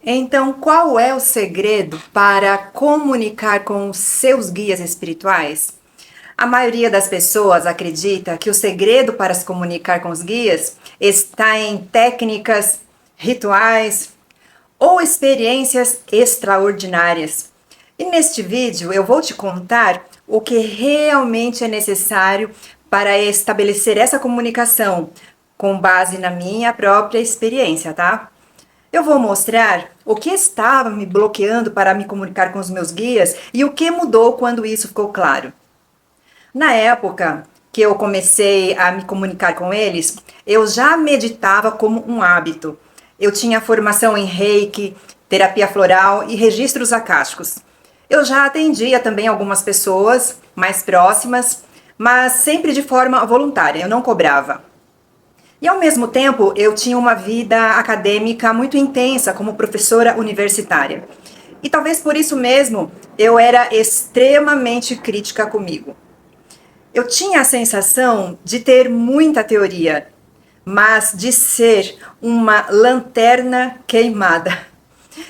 Então, qual é o segredo para comunicar com os seus guias espirituais? A maioria das pessoas acredita que o segredo para se comunicar com os guias está em técnicas, rituais ou experiências extraordinárias. E neste vídeo eu vou te contar o que realmente é necessário para estabelecer essa comunicação com base na minha própria experiência, tá? Eu vou mostrar o que estava me bloqueando para me comunicar com os meus guias e o que mudou quando isso ficou claro. Na época que eu comecei a me comunicar com eles, eu já meditava como um hábito. Eu tinha formação em Reiki, terapia floral e registros acásticos. Eu já atendia também algumas pessoas mais próximas, mas sempre de forma voluntária, eu não cobrava. E ao mesmo tempo, eu tinha uma vida acadêmica muito intensa como professora universitária. E talvez por isso mesmo eu era extremamente crítica comigo. Eu tinha a sensação de ter muita teoria, mas de ser uma lanterna queimada.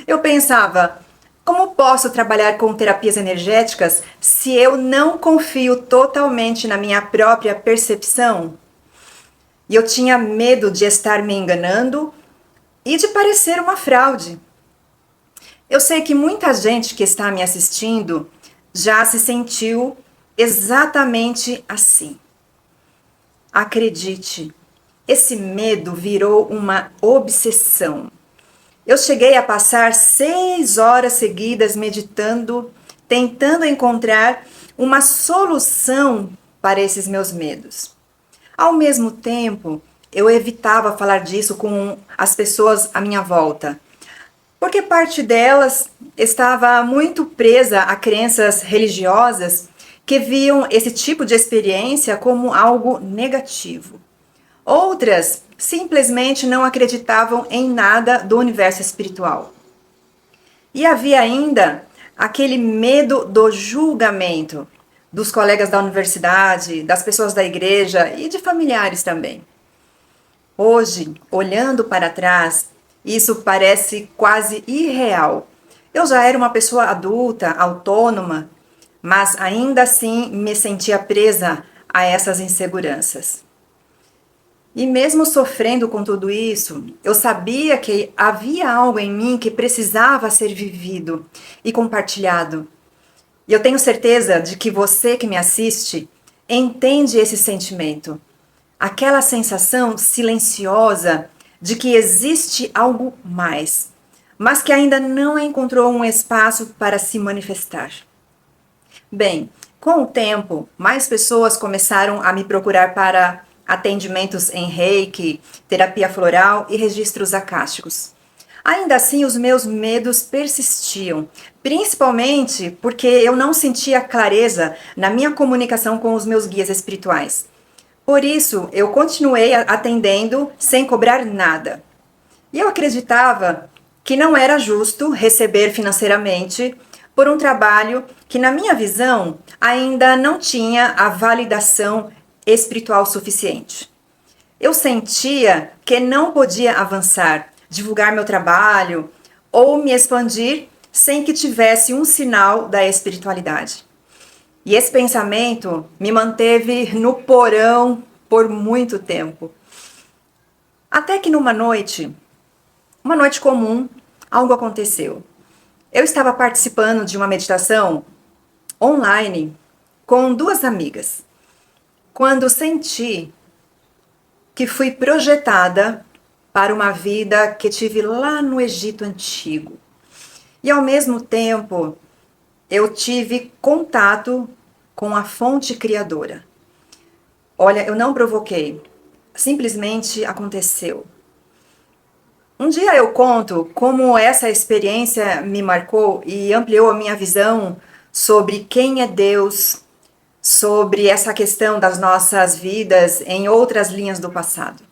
Eu pensava, como posso trabalhar com terapias energéticas se eu não confio totalmente na minha própria percepção? E eu tinha medo de estar me enganando e de parecer uma fraude. Eu sei que muita gente que está me assistindo já se sentiu exatamente assim. Acredite, esse medo virou uma obsessão. Eu cheguei a passar 6 horas seguidas meditando, tentando encontrar uma solução para esses meus medos. Ao mesmo tempo, eu evitava falar disso com as pessoas à minha volta, porque parte delas estava muito presa a crenças religiosas que viam esse tipo de experiência como algo negativo. Outras simplesmente não acreditavam em nada do universo espiritual. E havia ainda aquele medo do julgamento dos colegas da universidade, das pessoas da igreja e de familiares também. Hoje, olhando para trás, isso parece quase irreal. Eu já era uma pessoa adulta, autônoma, mas ainda assim me sentia presa a essas inseguranças. E mesmo sofrendo com tudo isso, eu sabia que havia algo em mim que precisava ser vivido e compartilhado. E eu tenho certeza de que você que me assiste entende esse sentimento. Aquela sensação silenciosa de que existe algo mais, mas que ainda não encontrou um espaço para se manifestar. Bem, com o tempo, mais pessoas começaram a me procurar para atendimentos em Reiki, terapia floral e registros acásticos. Ainda assim, os meus medos persistiam, principalmente porque eu não sentia clareza na minha comunicação com os meus guias espirituais. Por isso, eu continuei atendendo sem cobrar nada. E eu acreditava que não era justo receber financeiramente por um trabalho que, na minha visão, ainda não tinha a validação espiritual suficiente. Eu sentia que não podia avançar, divulgar meu trabalho ou me expandir sem que tivesse um sinal da espiritualidade. E esse pensamento me manteve no porão por muito tempo. Até que numa noite, uma noite comum, algo aconteceu. Eu estava participando de uma meditação online com 2 amigas, quando senti que fui projetada para uma vida que tive lá no Egito Antigo. E ao mesmo tempo, eu tive contato com a fonte criadora. Olha, eu não provoquei, simplesmente aconteceu. Um dia eu conto como essa experiência me marcou e ampliou a minha visão sobre quem é Deus, sobre essa questão das nossas vidas em outras linhas do passado.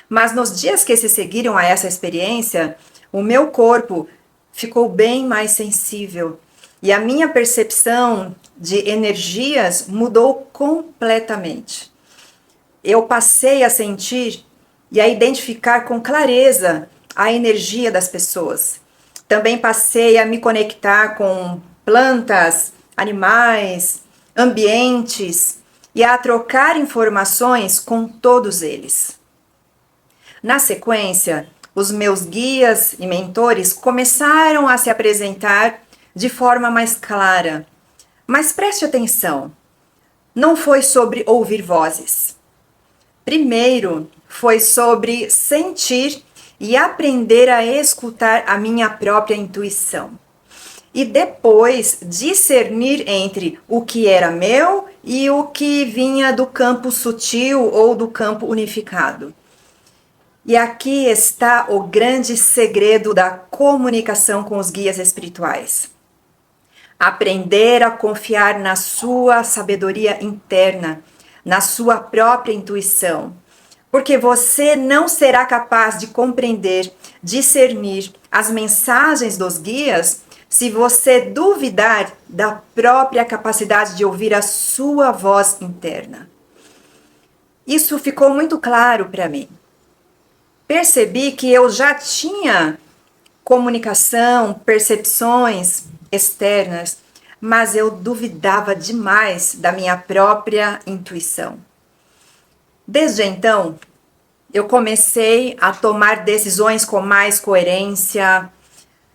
Mas nos dias que se seguiram a essa experiência, o meu corpo ficou bem mais sensível e a minha percepção de energias mudou completamente. Eu passei a sentir e a identificar com clareza a energia das pessoas. Também passei a me conectar com plantas, animais, ambientes e a trocar informações com todos eles. Na sequência, os meus guias e mentores começaram a se apresentar de forma mais clara. Mas preste atenção, não foi sobre ouvir vozes. Primeiro, foi sobre sentir e aprender a escutar a minha própria intuição. E depois discernir entre o que era meu e o que vinha do campo sutil ou do campo unificado. E aqui está o grande segredo da comunicação com os guias espirituais. Aprender a confiar na sua sabedoria interna, na sua própria intuição. Porque você não será capaz de compreender, discernir as mensagens dos guias se você duvidar da própria capacidade de ouvir a sua voz interna. Isso ficou muito claro para mim. Percebi que eu já tinha comunicação, percepções externas, mas eu duvidava demais da minha própria intuição. Desde então, eu comecei a tomar decisões com mais coerência,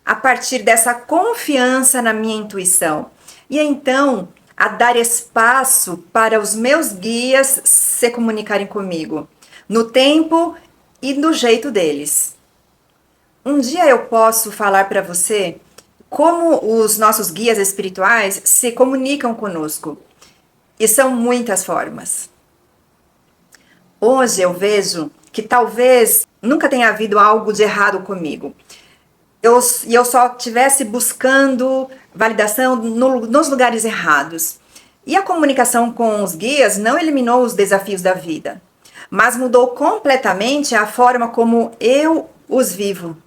a partir dessa confiança na minha intuição. E então, a dar espaço para os meus guias se comunicarem comigo, no tempo e do jeito deles. Um dia eu posso falar para você como os nossos guias espirituais se comunicam conosco. E são muitas formas. Hoje eu vejo que talvez nunca tenha havido algo de errado comigo. Eu só estivesse buscando validação nos lugares errados. E a comunicação com os guias não eliminou os desafios da vida, mas mudou completamente a forma como eu os vivo.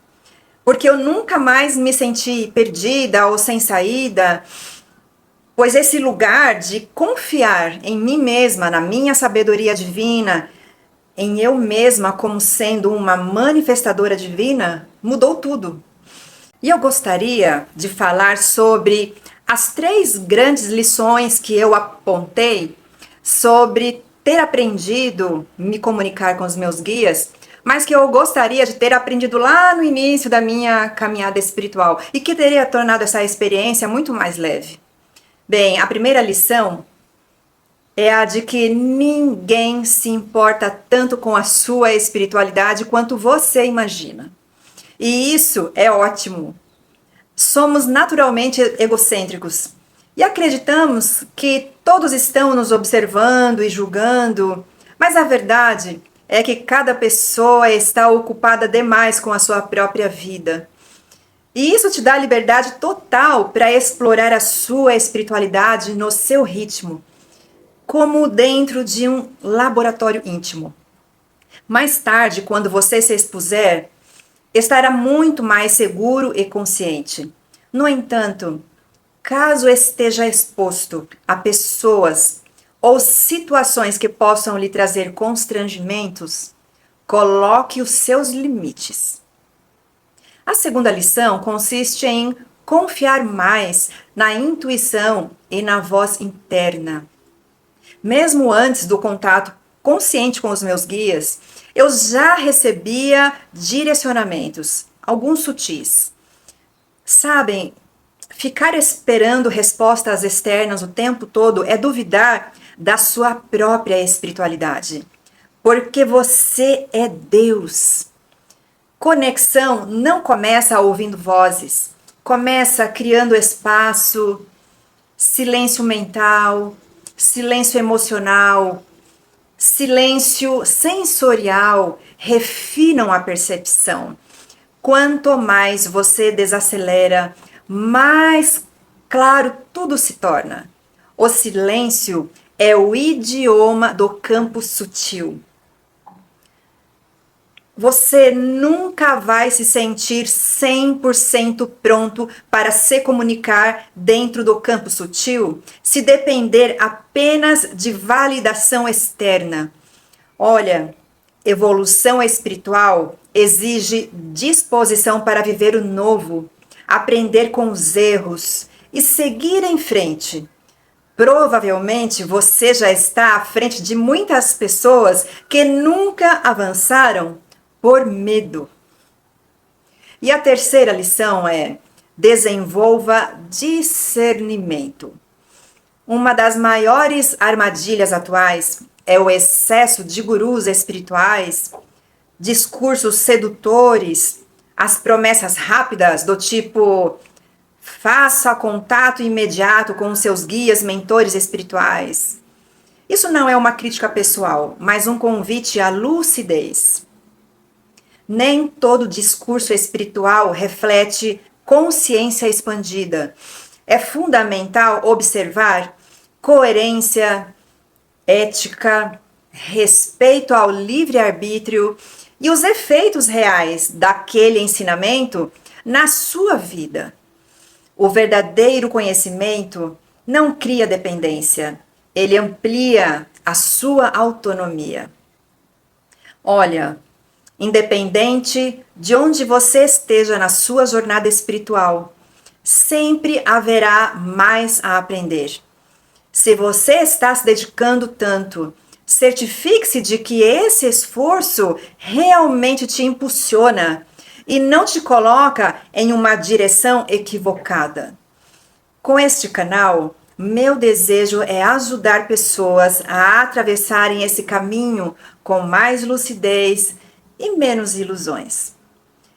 Porque eu nunca mais me senti perdida ou sem saída, pois esse lugar de confiar em mim mesma, na minha sabedoria divina, em eu mesma como sendo uma manifestadora divina, mudou tudo. E eu gostaria de falar sobre as 3 grandes lições que eu apontei sobre ter aprendido a me comunicar com os meus guias, mas que eu gostaria de ter aprendido lá no início da minha caminhada espiritual e que teria tornado essa experiência muito mais leve. Bem, a primeira lição é a de que ninguém se importa tanto com a sua espiritualidade quanto você imagina. E isso é ótimo. Somos naturalmente egocêntricos e acreditamos que todos estão nos observando e julgando, mas a verdade é que cada pessoa está ocupada demais com a sua própria vida. E isso te dá liberdade total para explorar a sua espiritualidade no seu ritmo, como dentro de um laboratório íntimo. Mais tarde, quando você se expuser, estará muito mais seguro e consciente. No entanto, caso esteja exposto a pessoas ou situações que possam lhe trazer constrangimentos, coloque os seus limites. A segunda lição consiste em confiar mais na intuição e na voz interna. Mesmo antes do contato consciente com os meus guias, eu já recebia direcionamentos, alguns sutis. Sabem, ficar esperando respostas externas o tempo todo é duvidar da sua própria espiritualidade, porque você é Deus. Conexão não começa ouvindo vozes, começa criando espaço, silêncio mental, silêncio emocional, silêncio sensorial refinam a percepção. Quanto mais você desacelera, mais claro tudo se torna. O silêncio é o idioma do campo sutil. Você nunca vai se sentir 100% pronto para se comunicar dentro do campo sutil se depender apenas de validação externa. Olha, Evolução espiritual exige disposição para viver o novo, aprender com os erros e seguir em frente. Provavelmente você já está à frente de muitas pessoas que nunca avançaram por medo. E a terceira lição é: desenvolva discernimento. Uma das maiores armadilhas atuais é o excesso de gurus espirituais, discursos sedutores, as promessas rápidas do tipo: faça contato imediato com os seus guias, mentores espirituais. Isso não é uma crítica pessoal, mas um convite à lucidez. Nem todo discurso espiritual reflete consciência expandida. É fundamental observar coerência, ética, respeito ao livre-arbítrio e os efeitos reais daquele ensinamento na sua vida. O verdadeiro conhecimento não cria dependência, ele amplia a sua autonomia. Olha, independente de onde você esteja na sua jornada espiritual, sempre haverá mais a aprender. Se você está se dedicando tanto, certifique-se de que esse esforço realmente te impulsiona e não te coloca em uma direção equivocada. Com este canal, meu desejo é ajudar pessoas a atravessarem esse caminho com mais lucidez e menos ilusões.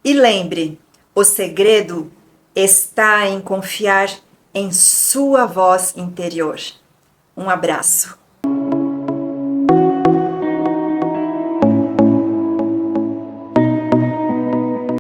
E lembre, o segredo está em confiar em sua voz interior. Um abraço.